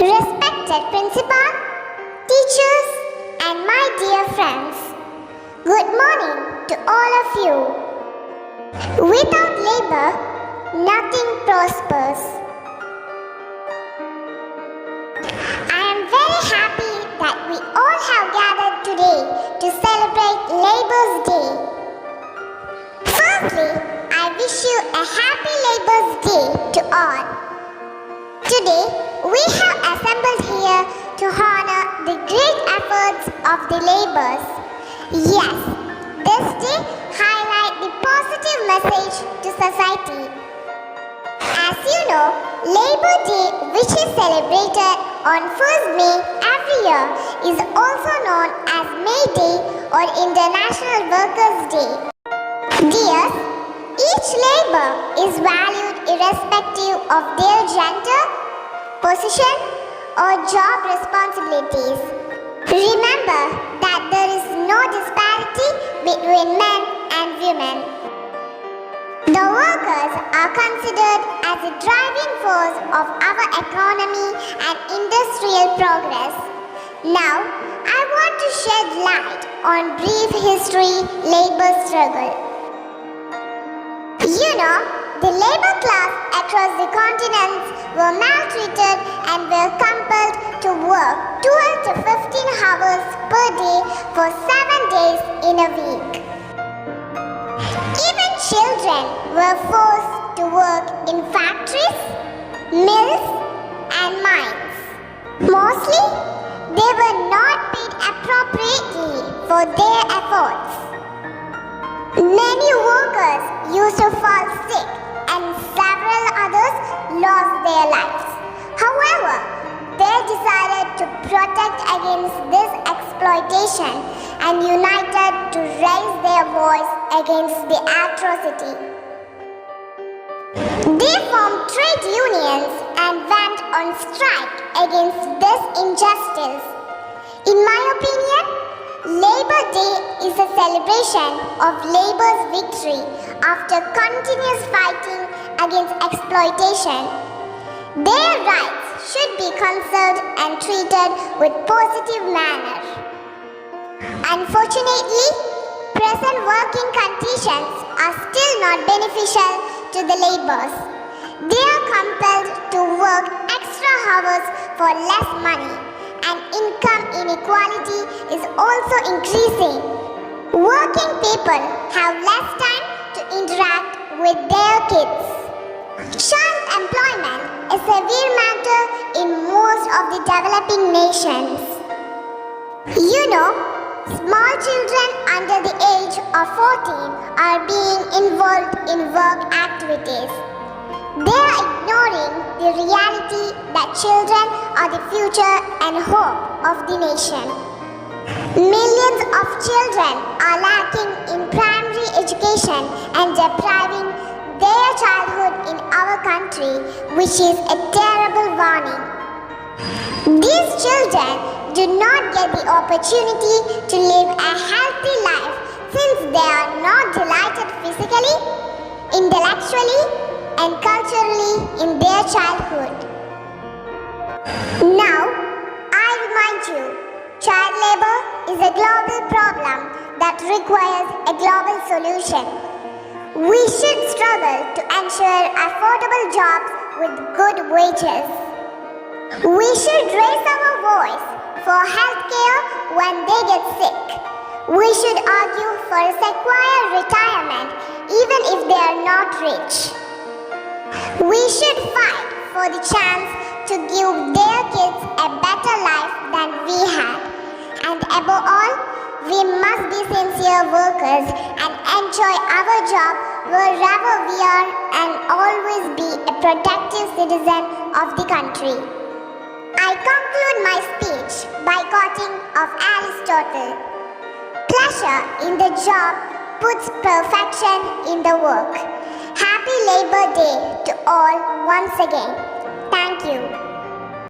Respected Principal, teachers, and my dear friends, good morning to all of you. Without labor, nothing prospers. I am very happy that we all have gathered today to celebrate Labour's Day. Firstly, I wish you a happy Labour's Day to all. Today, we have assembled here to honor the great efforts of the laborers. Yes, this day highlight the positive message to society. As you know, Labor Day, which is celebrated on 1st May every year, is also known as May Day or International Workers' Day. Dears, each labor is valued irrespective of their gender, position, or job responsibilities. Remember that there is no disparity between men and women. The workers are considered as a driving force of our economy and industrial progress. Now, I want to shed light on brief history labor struggle. You know, the labor class across the continents were maltreated and were compelled to work 12 to 15 hours per day for 7 days in a week. Even children were forced to work in factories, mills, and mines. Mostly, they were not paid appropriately for their efforts. Many workers used to fall sick and several others lost their lives. However, they decided to protect against this exploitation and united to raise their voice against the atrocity. They formed trade unions and went on strike against this injustice. In my opinion, Labor Day is a celebration of labor's victory after continuous fighting against exploitation. Their rights should be conserved and treated with positive manner. Unfortunately, present working conditions are still not beneficial to the laborers. They are compelled to work extra hours for less money, and income inequality is also increasing. Working people have less time to interact with their kids. Child employment is a severe matter in most of the developing nations. You know, small children under the age of 14 are being involved in work activities. They are ignoring the reality that children are the future and hope of the nation. Millions of children are lacking in primary education and depriving their childhood in our country, which is a terrible warning. These children do not get the opportunity to live a healthy life since they are not delighted physically, intellectually, and culturally in their childhood. Now, I remind you, child labor is a global problem that requires a global solution. We should struggle to ensure affordable jobs with good wages. We should raise our voice for health care when they get sick. We should argue for a secure retirement even if they are not rich. We should fight for the chance to give their kids a better life than we had. And above all, we must be sincere workers and enjoy our job wherever we are and always be a productive citizen of the country. I conclude my speech by quoting of Aristotle. Pleasure in the job puts perfection in the work. Happy Labor Day to all once again.